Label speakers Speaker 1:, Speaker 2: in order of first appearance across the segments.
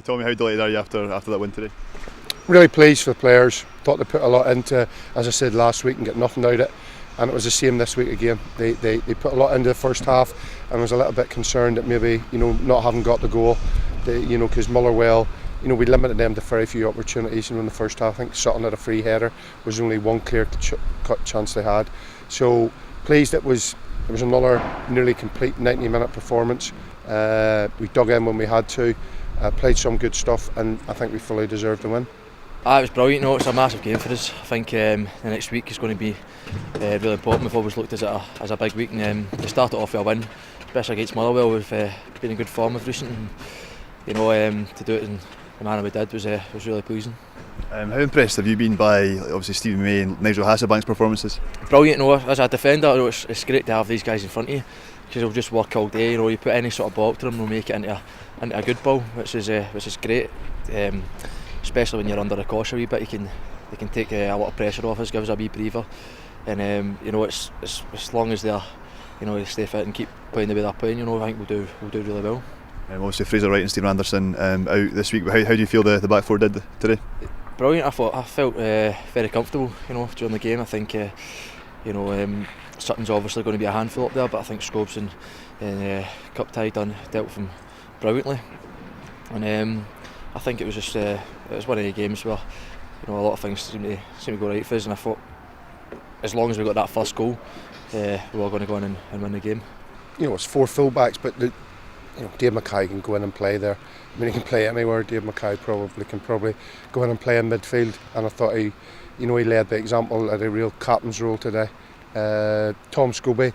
Speaker 1: Tommy, how delighted are you after that win today?
Speaker 2: Really pleased for the players. Thought they put a lot into, as I said last week, and get nothing out of it. And it was the same this week again. They put a lot into the first half, and I was a little bit concerned that maybe not having got the goal, because Motherwell, we limited them to very few opportunities in the first half. I think Sutton had a free header, was only one clear cut chance they had. So pleased it was another nearly complete 90-minute performance. We dug in when we had to, played some good stuff, and I think we fully deserved the win.
Speaker 3: It was brilliant. It's a massive game for us. I think the next week is going to be really important. We've always looked at it as a big week, and to start it off with a win, especially against Motherwell, we've been in good form of recent. And, to do it in the manner we did was really pleasing.
Speaker 1: How impressed have you been by obviously Stephen May and Nigel Hasselbank's performances?
Speaker 3: Brilliant. As a defender, it's great to have these guys in front of you because they'll just work all day. You put any sort of ball to them, they'll make it into a good ball, which is great. Especially when you're under the cosh a wee bit, they can take a lot of pressure off us, give us a wee breather, and it's as long as they stay fit and keep playing the way they're playing, I think we'll do really well.
Speaker 1: Obviously Fraser Wright and Stephen Anderson out this week. How do you feel the back four did today?
Speaker 3: Brilliant. I felt very comfortable, during the game. I think Sutton's obviously going to be a handful up there, but I think Scobes and Cup tie dealt with them brilliantly, and I think it was just it was one of the games where a lot of things seem to go right for us, and I thought as long as we got that first goal, we were going to go in and win the game.
Speaker 2: It's four full-backs, but Dave Mackay can go in and play there. I mean, he can play anywhere. Dave Mackay can probably go in and play in midfield, and I thought he led by example at a real captain's role today. Tom Scobie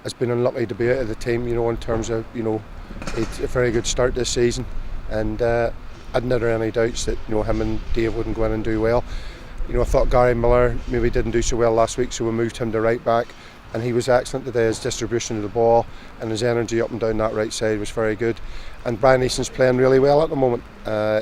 Speaker 2: has been unlucky to be out of the team, in terms of it's a very good start this season, and I'd never any doubts that him and Dave wouldn't go in and do well. I thought Gary Miller maybe didn't do so well last week, so we moved him to right back, and he was excellent today. His distribution of the ball and his energy up and down that right side was very good. And Brian Easton's playing really well at the moment.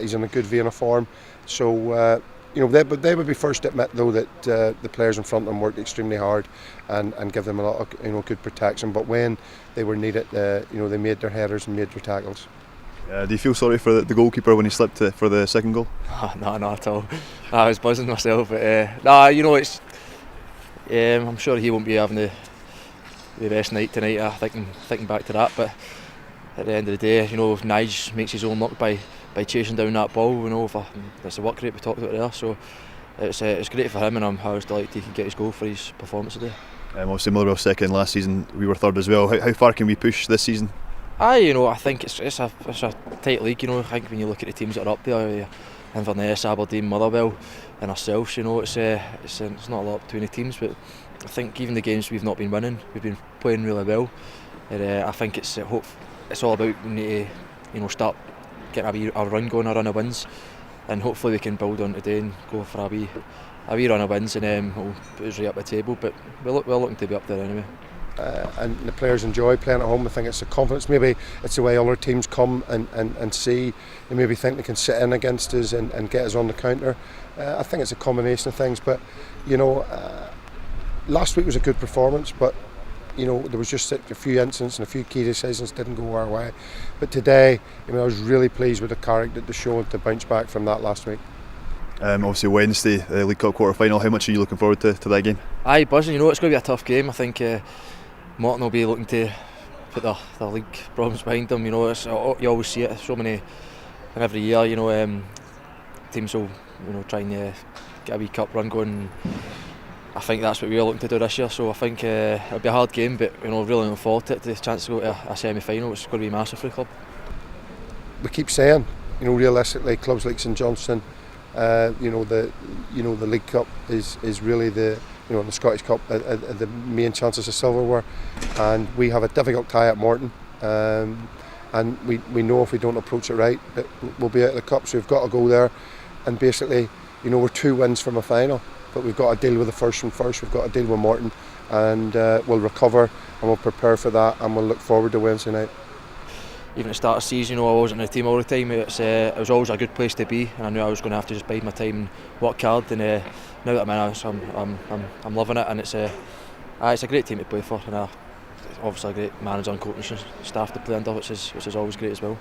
Speaker 2: He's in a good vein of form, so they would be first to admit though that the players in front of them worked extremely hard and give them a lot of good protection. But when they were needed, they made their headers and made their tackles.
Speaker 1: Do you feel sorry for the goalkeeper when he slipped for the second goal?
Speaker 3: No, not at all. I was buzzing myself, but it's. I'm sure he won't be having the best night tonight. Thinking back to that, but at the end of the day, Nige makes his own luck by chasing down that ball. That's the work rate we talked about there. So it's great for him, and I was delighted he could get his goal for his performance today.
Speaker 1: Obviously Motherwell second last season. We were third as well. How far can we push this season?
Speaker 3: I think it's a tight league. I think when you look at the teams that are up there, Inverness, Aberdeen, Motherwell, and ourselves, it's not a lot between the teams. But I think even the games we've not been winning, we've been playing really well. And I think it's all about we need to start getting a run going, a run of wins, and hopefully we can build on today and go for a wee run of wins, and we'll put us right up the table. But we're looking to be up there anyway.
Speaker 2: And the players enjoy playing at home. I think it's the confidence. Maybe it's the way other teams come and see, and maybe think they can sit in against us and get us on the counter. I think it's a combination of things. But last week was a good performance, but there was just a few incidents and a few key decisions didn't go our way. But today, I was really pleased with the character that they showed to bounce back from that last week.
Speaker 1: Obviously Wednesday, the League Cup quarter final. How much are you looking forward to that game?
Speaker 3: Buzzing. It's going to be a tough game. I think Morton will be looking to put their league problems behind them. You always see it so many, and every year teams will try and get a wee cup run going. I think that's what we're looking to do this year, so I think it'll be a hard game, but really looking forward to it, the chance to go to a semi-final, which is going to be massive for the club.
Speaker 2: We keep saying, realistically, clubs like St Johnstone, the League Cup is really the Scottish Cup, the main chances of silverware, and we have a difficult tie at Morton, and we know if we don't approach it right that we'll be out of the cup, so we've got to go there, and basically we're 2 wins from a final, but we've got to deal with the first one first. We've got to deal with Morton, and we'll recover and we'll prepare for that, and we'll look forward to Wednesday night.
Speaker 3: Even at the start of the season, I wasn't in the team all the time. It was always a good place to be, and I knew I was going to have to just bide my time and work hard. And now that I'm in it, I'm loving it, and it's a great team to play for, and obviously a great manager and coaching staff to play under, which is always great as well.